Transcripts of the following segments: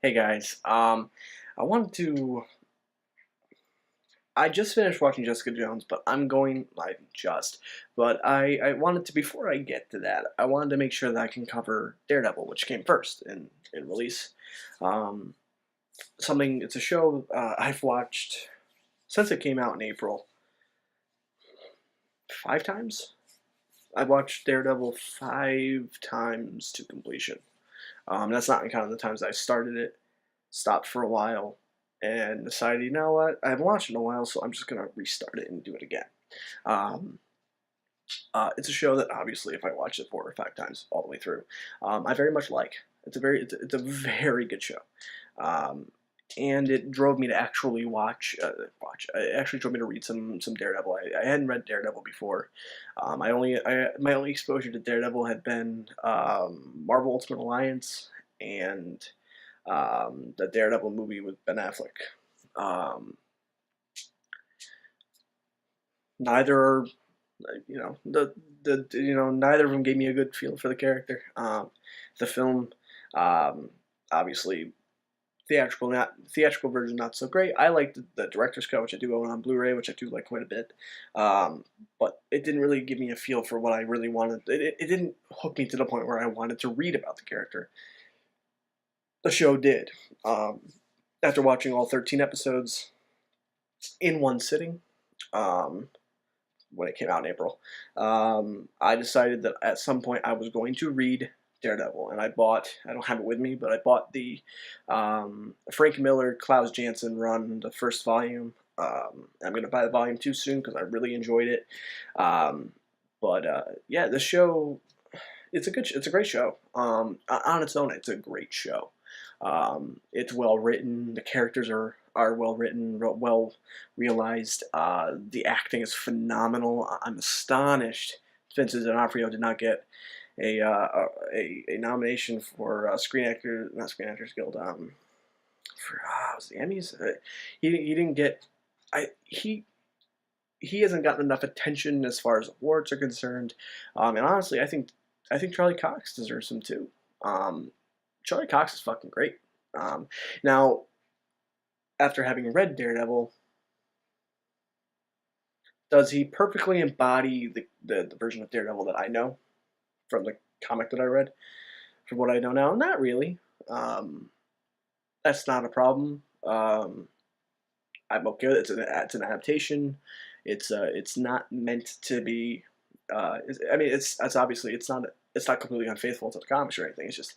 Hey guys, I wanted to. I just finished watching Jessica Jones, but I'm going like just. But I wanted to before I get to that, I wanted to make sure that I can cover Daredevil, which came first in release. Um, it's a show I've watched since it came out in April 5 times. I've watched Daredevil 5 times to completion. That's not counting the times I started it, stopped for a while, and decided, you know what, I haven't watched it in a while, so I'm just gonna restart it and do it again. Um, it's a show that obviously, if I watch it 4 or 5 times all the way through, I very much like. It's a very good show, um, and it drove me to actually watch. It actually drove me to read some Daredevil. I hadn't read Daredevil before. My only exposure to Daredevil had been Marvel Ultimate Alliance and the Daredevil movie with Ben Affleck. Um, neither are, neither of them gave me a good feel for the character. The film, um, obviously, theatrical version not so great. I like the director's cut, which I do own on Blu-ray, which I do like quite a bit. But it didn't really give me a feel for what I really wanted. It didn't hook me to the point where I wanted to read about the character. The show did. Um, After watching all 13 episodes in one sitting, um, when it came out in April, I decided that at some point I was going to read Daredevil, and I don't have it with me, but I bought the Frank Miller, Klaus Janson run, the first volume. I'm going to buy the volume 2 soon because I really enjoyed it. Um, yeah, the show, it's a great show. On its own, it's a great show. It's well written. The characters are well written, well realized. The acting is phenomenal. I'm astonished Vincent D'Onofrio did not get a nomination for not Screen Actors Guild. For was the Emmys. He didn't get. I he hasn't gotten enough attention as far as awards are concerned. And honestly, I think Charlie Cox deserves some too. Um, Charlie Cox is fucking great. Now, after having read Daredevil, does he perfectly embody the version of Daredevil that I know from the comic that I read? From what I know now, not really. Um, that's not a problem. I'm okay with it. It's an adaptation. It's not meant to be. I mean, it's obviously it's not completely unfaithful to the comics or anything. It's just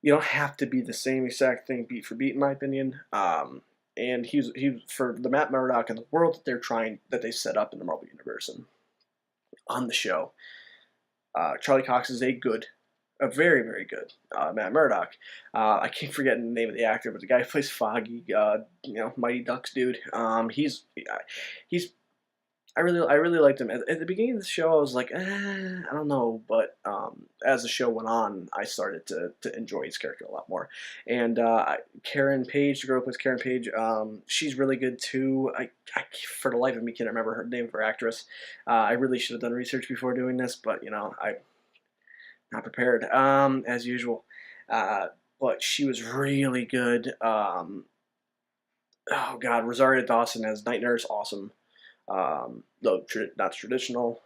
you don't have to be the same exact thing beat for beat, in my opinion. And he for the Matt Murdock and the world that they set up in the Marvel universe and on the show. Charlie Cox is a very very good Matt Murdock. I keep forgetting the name of the actor, but the guy who plays Foggy, Mighty Ducks dude. He's I really liked him. At the beginning of the show, I was like, I don't know, but as the show went on, I started to enjoy his character a lot more. And Karen Page, the girl who plays Karen Page, she's really good too. For the life of me, can't remember her name of her actress. I really should have done research before doing this, but I'm not prepared as usual. But she was really good. Oh God, Rosario Dawson as Night Nurse, awesome. Though not traditional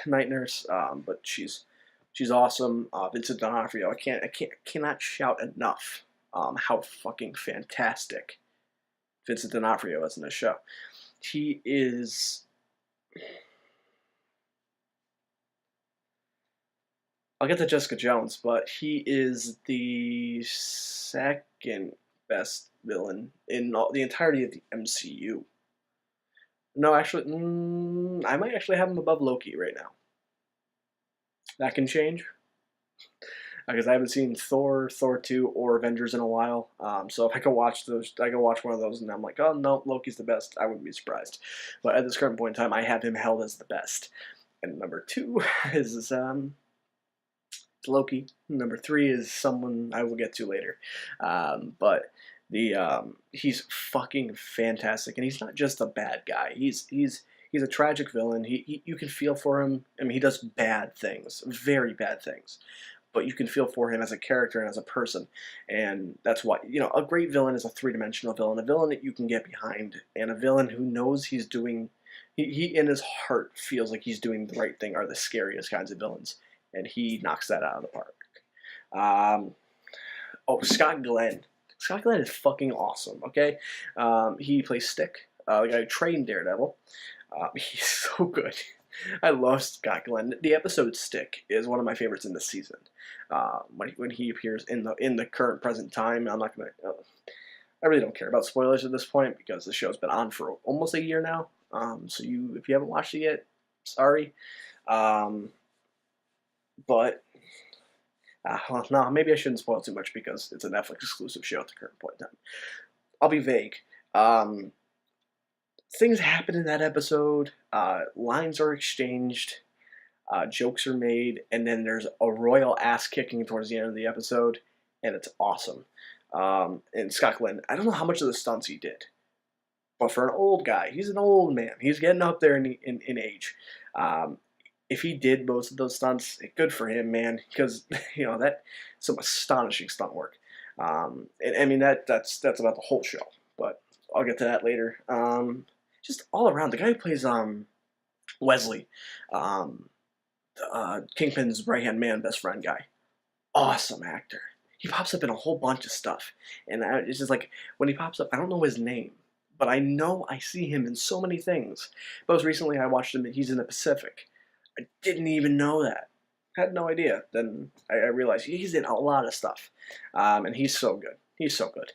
night nurse, but she's awesome. Vincent D'Onofrio, cannot shout enough how fucking fantastic Vincent D'Onofrio is in this show. He is. I'll get to Jessica Jones, but he is the second best villain in the entirety of the MCU. No, actually, I might actually have him above Loki right now. That can change because I haven't seen Thor 2, or Avengers in a while. So if I could watch those, I could watch one of those, and I'm like, oh no, Loki's the best. I wouldn't be surprised. But at this current point in time, I have him held as the best. And number 2 is Loki. Number 3 is someone I will get to later. But he's fucking fantastic, and he's not just a bad guy. He's a tragic villain. You can feel for him. I mean, he does bad things, very bad things, but you can feel for him as a character and as a person. And that's why, a great villain is a three-dimensional villain, a villain that you can get behind, and a villain who knows he's doing, he in his heart feels like he's doing the right thing, are the scariest kinds of villains. And he knocks that out of the park. Um, Scott Glenn. Scott Glenn is fucking awesome, okay? He plays Stick, the guy who trained Daredevil. He's so good. I love Scott Glenn. The episode Stick is one of my favorites in this season. When he appears in the current present time, I'm not gonna. I really don't care about spoilers at this point because the show's been on for almost a year now. So if you haven't watched it yet, sorry. But no, maybe I shouldn't spoil too much because it's a Netflix exclusive show at the current point in time. I'll be vague. Things happen in that episode. Lines are exchanged. Jokes are made. And then there's a royal ass kicking towards the end of the episode. And it's awesome. And Scott Glenn, I don't know how much of the stunts he did. But for an old guy, he's an old man. He's getting up there in age. If he did most of those stunts, good for him, man. Because that's some astonishing stunt work. And I mean that's about the whole show. But I'll get to that later. Just all around, the guy who plays Wesley, Kingpin's right hand man, best friend guy, awesome actor. He pops up in a whole bunch of stuff, and it's just like when he pops up, I don't know his name, but I know I see him in so many things. Most recently, I watched him. He's in the Pacific. I didn't even know that. Had no idea. Then I realized he's in a lot of stuff, and he's so good. He's so good.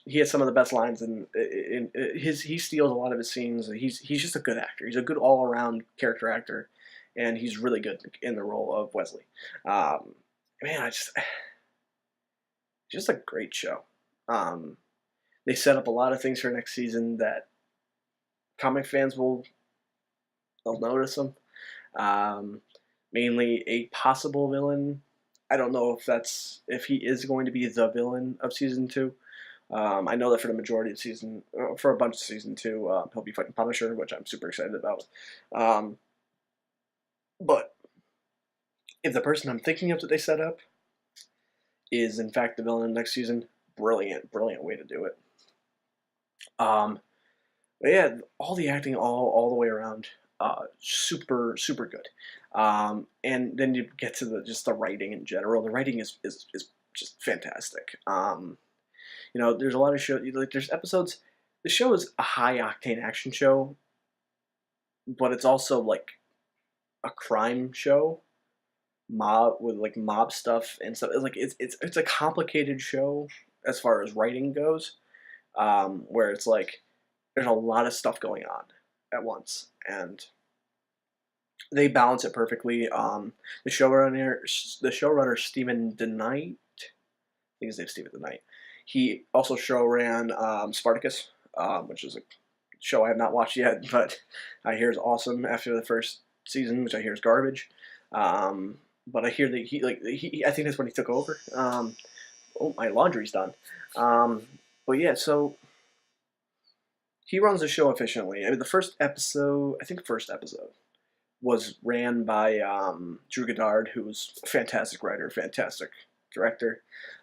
He has some of the best lines in his. He steals a lot of his scenes. He's just a good actor. He's a good all around character actor, and he's really good in the role of Wesley. Man, just a great show. They set up a lot of things for next season that comic fans they'll notice them. Mainly a possible villain. I don't know if he is going to be the villain of season 2. I know that for the majority of for a bunch of season 2, he'll be fighting Punisher, which I'm super excited about. But if the person I'm thinking of that they set up is in fact the villain next season, brilliant way to do it. But yeah, all the acting all the way around, super good. And then you get to the writing in general. The writing is just fantastic. There's a lot of shows. There's episodes. The show is a high octane action show, but it's also like a crime show, mob stuff and stuff. It's a complicated show as far as writing goes, where it's like there's a lot of stuff going on at once, and they balance it perfectly. The showrunner Stephen DeKnight, I think his name's Stephen DeKnight. He also showran Spartacus, which is a show I have not watched yet, but I hear is awesome after the first season, which I hear is garbage. But I hear that I think that's when he took over. My laundry's done. But yeah, so he runs the show efficiently. I mean, the first episode was ran by Drew Goddard, who's a fantastic writer, fantastic director,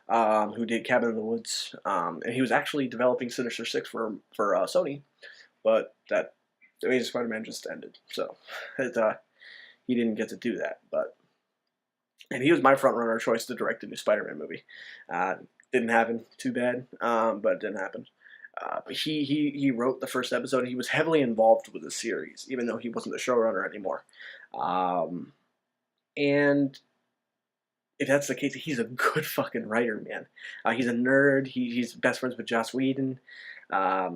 who did Cabin in the Woods, and he was actually developing Sinister Six for Sony, but that Amazing Spider-Man just ended, so he didn't get to do that. And he was my front runner choice to direct the new Spider-Man movie. Didn't happen, too bad, but it didn't happen. But he wrote the first episode. He was heavily involved with the series, even though he wasn't the showrunner anymore. And if that's the case, he's a good fucking writer, man. He's a nerd. He's best friends with Joss Whedon. I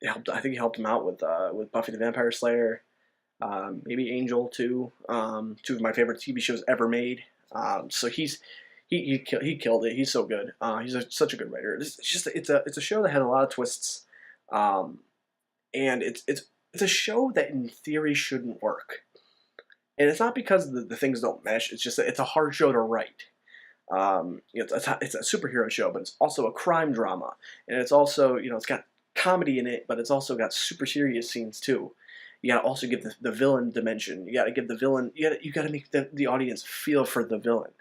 think he helped him out with Buffy the Vampire Slayer. Maybe Angel too. Two of my favorite TV shows ever made. So he killed it. He's so good. He's such a good writer. It's a show that has a lot of twists, and it's a show that in theory shouldn't work. And it's not because the things don't mesh. It's just that it's a hard show to write. It's a superhero show, but it's also a crime drama, and it's also it's got comedy in it, but it's also got super serious scenes too. You gotta also give the villain dimension. You gotta give the villain. You gotta make the audience feel for the villain.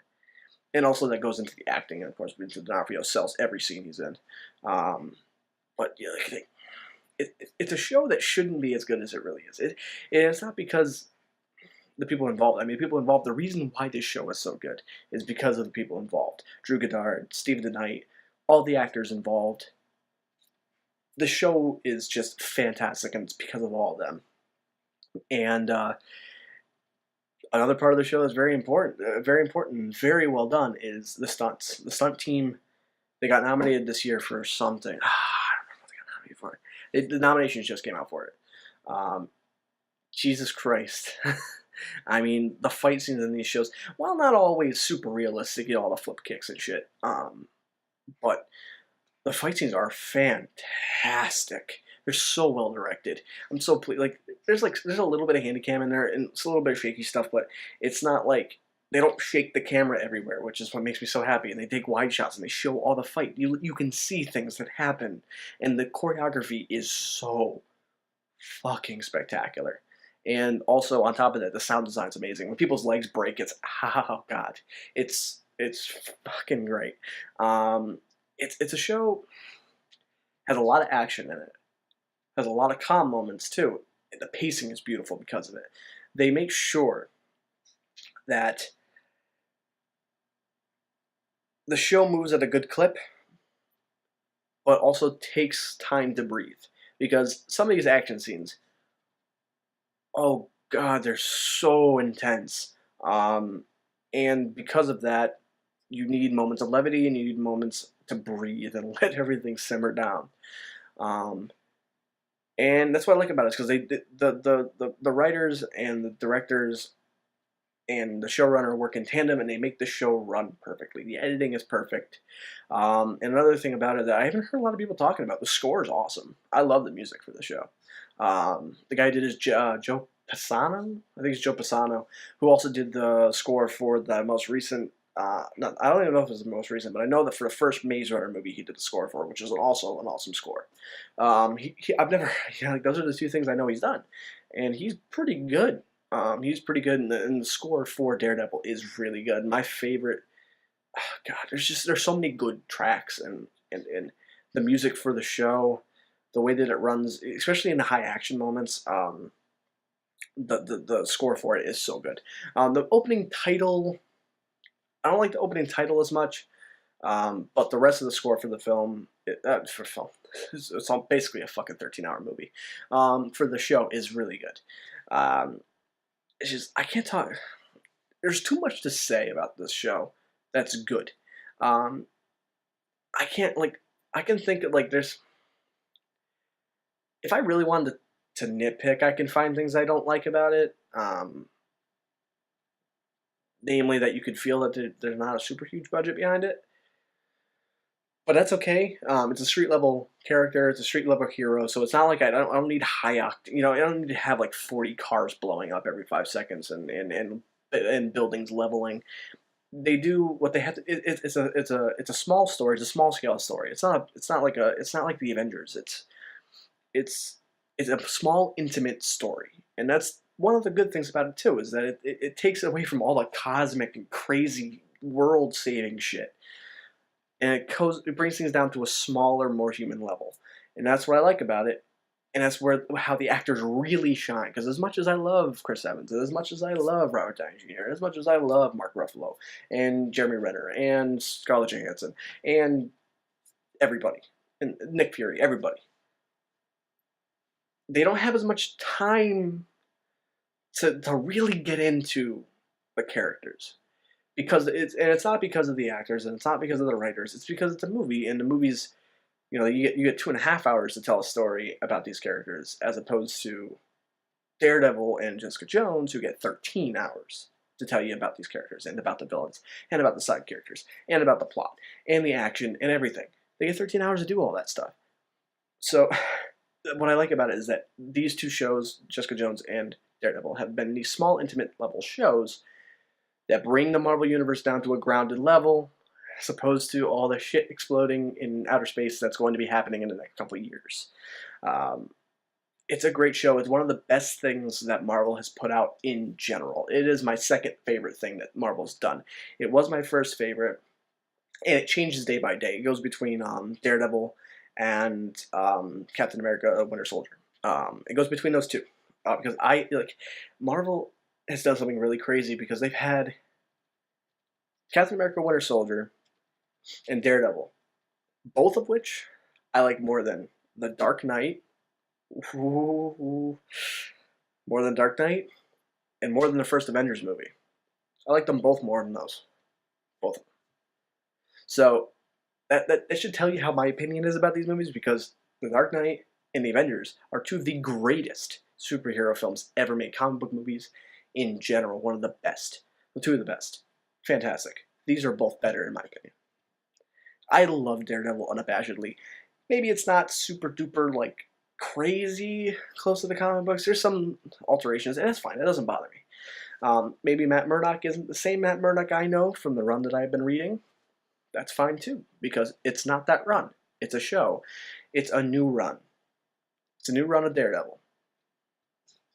and also that goes into the acting, and of course, Vincent D'Onofrio sells every scene he's in. But yeah, like, it's a show that shouldn't be as good as it really is. It's not because the people involved. I mean, people involved. The reason why this show is so good is because of the people involved. Drew Goddard, Stephen DeKnight, all the actors involved. The show is just fantastic, and it's because of all of them. And another part of the show that's very important, and very well done is the stunts. The stunt team, they got nominated this year for something. I don't remember what they got nominated for. The nominations just came out for it. Jesus Christ. I mean, the fight scenes in these shows, while not always super realistic, all the flip kicks and shit, but the fight scenes are fantastic. They're so well directed. I'm so pleased. There's a little bit of handycam in there, and it's a little bit of shaky stuff, but it's not like they don't shake the camera everywhere, which is what makes me so happy. And they take wide shots and they show all the fight. You can see things that happen, and the choreography is so fucking spectacular. And also on top of that, the sound design's amazing. When people's legs break, it's oh god, it's fucking great. It's a show, has a lot of action in it, has a lot of calm moments too. The pacing is beautiful because of it. They make sure that the show moves at a good clip, but also takes time to breathe. Because some of these action scenes, oh god, they're so intense. And because of that, you need moments of levity and you need moments to breathe and let everything simmer down. And that's what I like about it, because the writers and the directors and the showrunner work in tandem, and they make the show run perfectly. The editing is perfect. And another thing about it that I haven't heard a lot of people talking about, the score is awesome. I love the music for the show. The guy who did is Joe Pisano. I think it's Joe Pisano, who also did the score for the most recent. I don't even know if it's the most recent, but I know that for the first Maze Runner movie, he did the score for, which is also an awesome score. I've never, those are the two things I know he's done, and he's pretty good. He's pretty good, and the score for Daredevil is really good. My favorite, God, there's so many good tracks, and the music for the show, the way that it runs, especially in the high action moments, the score for it is so good. The opening title, I don't like the opening title as much, but the rest of the score for the film, it's basically a fucking 13-hour movie. For the show is really good. It's just, I can't talk. There's too much to say about this show that's good. I can't, I can think of, there's, if I really wanted to nitpick, I can find things I don't like about it. Namely that you could feel that there's not a super huge budget behind it. But that's okay. It's a street level character. It's a street level hero. So it's not like I don't need high octane. I don't need to have 40 cars blowing up every 5 seconds and buildings leveling. They do what they have to. It's a small story. It's a small scale story. It's not like the Avengers. It's a small intimate story, and that's one of the good things about it too. Is that it takes away from all the cosmic and crazy world saving shit. And it brings things down to a smaller, more human level. And that's what I like about it. And that's how the actors really shine. Because as much as I love Chris Evans, and as much as I love Robert Downey Jr., and as much as I love Mark Ruffalo, and Jeremy Renner, and Scarlett Johansson, and everybody, and Nick Fury, everybody, they don't have as much time to really get into the characters. Because it's not because of the actors, and it's not because of the writers. It's because it's a movie, and the movie's, you get 2.5 hours to tell a story about these characters, as opposed to Daredevil and Jessica Jones, who get 13 hours to tell you about these characters, and about the villains, and about the side characters, and about the plot, and the action, and everything. They get 13 hours to do all that stuff. So, what I like about it is that these two shows, Jessica Jones and Daredevil, have been these small, intimate level shows that bring the Marvel Universe down to a grounded level, as opposed to all the shit exploding in outer space that's going to be happening in the next couple of years. It's a great show. It's one of the best things that Marvel has put out in general. It is my second favorite thing that Marvel's done. It was my first favorite, and it changes day by day. It goes between Daredevil and Captain America: Winter Soldier. It goes between those two because I like Marvel has done something really crazy because they've had Captain America: Winter Soldier and Daredevil, both of which I like more than the Dark Knight. Ooh, more than Dark Knight and more than the first Avengers movie. I like them both more than those. Both. So that should tell you how my opinion is about these movies because The Dark Knight and The Avengers are two of the greatest superhero films ever made. Comic book movies in general, one of the best. The two of the best. Fantastic. These are both better in my opinion. I love Daredevil unabashedly. Maybe it's not super duper like crazy close to the comic books. There's some alterations, and that's fine. That doesn't bother me. Maybe Matt Murdock isn't the same Matt Murdock I know from the run that I've been reading. That's fine too, because it's not that run. It's a show. It's a new run. It's a new run of Daredevil.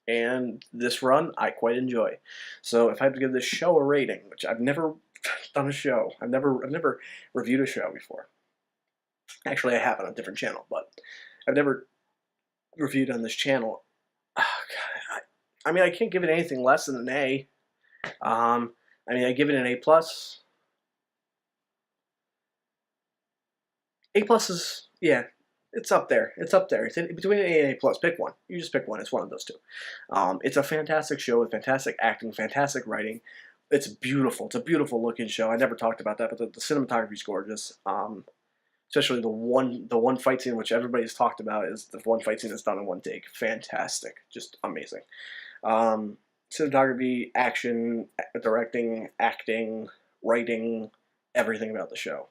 And this run I quite enjoy. So if I had to give this show a rating, which I've never done a show, I've never reviewed a show before. Actually, I have on a different channel, but I've never reviewed on this channel. Oh, God, I mean, I can't give it anything less than an A. I mean, I give it an A plus. A plus is, yeah, it's up there. It's up there. It's between an A and A plus. Pick one. You just pick one. It's one of those two. It's a fantastic show with fantastic acting, fantastic writing. It's beautiful. It's a beautiful looking show. I never talked about that, but the cinematography is gorgeous. Especially the one fight scene which everybody's talked about is the one fight scene that's done in one take. Fantastic, just amazing. Cinematography, action, directing, acting, writing, everything about the show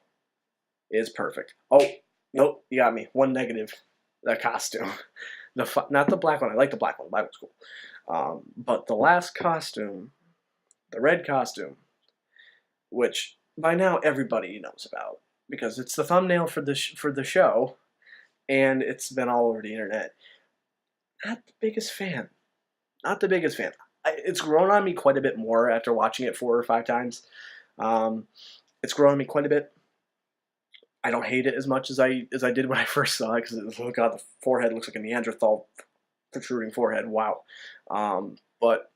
is perfect. Oh, nope, you got me. One negative, the costume. Not the black one. I like the black one. The black one's cool. But the last costume, the red costume, which by now everybody knows about because it's the thumbnail for the show, and it's been all over the internet. Not the biggest fan. Not the biggest fan. It's grown on me quite a bit more after watching it 4 or 5 times. It's grown on me quite a bit. I don't hate it as much as I did when I first saw it because oh god, the forehead looks like a Neanderthal protruding forehead. Wow. But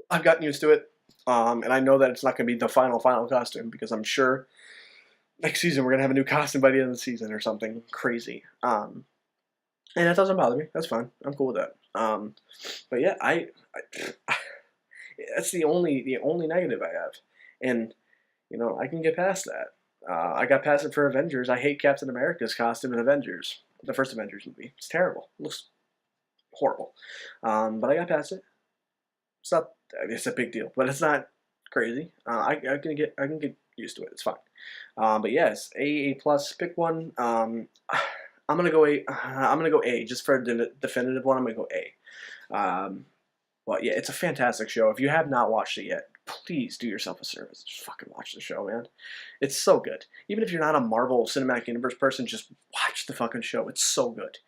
I've gotten used to it, and I know that it's not going to be the final costume because I'm sure next season we're going to have a new costume by the end of the season or something crazy. And that doesn't bother me. That's fine. I'm cool with that. But yeah, I that's the only negative I have, and you know I can get past that. I got past it for Avengers. I hate Captain America's costume in Avengers, the first Avengers movie. It's terrible. It looks horrible. But I got past it. It's not. It's a big deal, but it's not crazy. I can get used to it. It's fine. But yes, A plus. Pick one. I'm gonna go A. I'm gonna go A just for a definitive one. I'm gonna go A. But yeah, it's a fantastic show. If you have not watched it yet, please do yourself a service. Just fucking watch the show, man. It's so good. Even if you're not a Marvel Cinematic Universe person, just watch the fucking show. It's so good.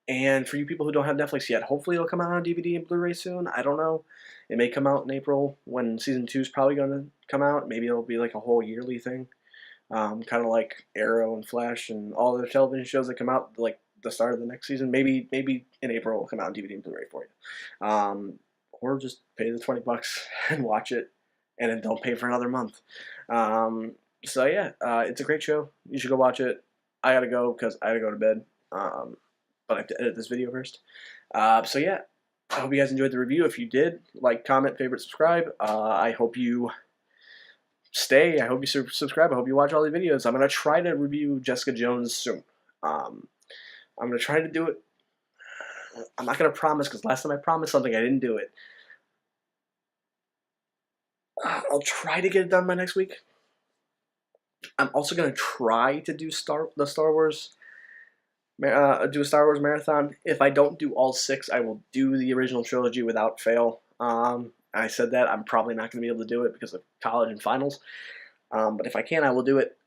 And for you people who don't have Netflix yet, hopefully it'll come out on DVD and Blu-ray soon. I don't know. It may come out in April when season 2 is probably going to come out. Maybe it'll be like a whole yearly thing. Kind of like Arrow and Flash and all the television shows that come out like the start of the next season. Maybe in April it'll come out on DVD and Blu-ray for you. Or just pay the $20 and watch it, and then don't pay for another month. So yeah, it's a great show. You should go watch it. I gotta go because I gotta go to bed. But I have to edit this video first. So yeah, I hope you guys enjoyed the review. If you did, like, comment, favorite, subscribe. I hope you stay. I hope you subscribe. I hope you watch all the videos. I'm gonna try to review Jessica Jones soon. I'm gonna try to do it. I'm not gonna promise because last time I promised something, I didn't do it. I'll try to get it done by next week. I'm also gonna try to do the Star Wars. Do a Star Wars marathon. If I don't do all 6, I will do the original trilogy without fail. I said that I'm probably not gonna be able to do it because of college and finals. But if I can, I will do it.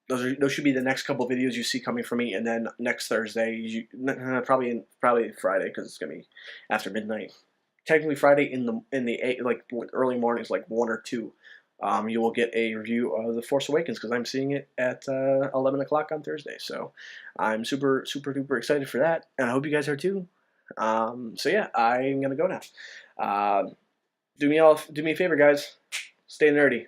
those should be the next couple videos you see coming from me, and then next Thursday, probably Friday because it's gonna be after midnight. Technically Friday in the like early mornings, like 1 or 2. You will get a review of The Force Awakens because I'm seeing it at 11 o'clock on Thursday. So I'm super super duper excited for that, and I hope you guys are too. So yeah, I'm gonna go now. Do me a favor, guys. Stay nerdy.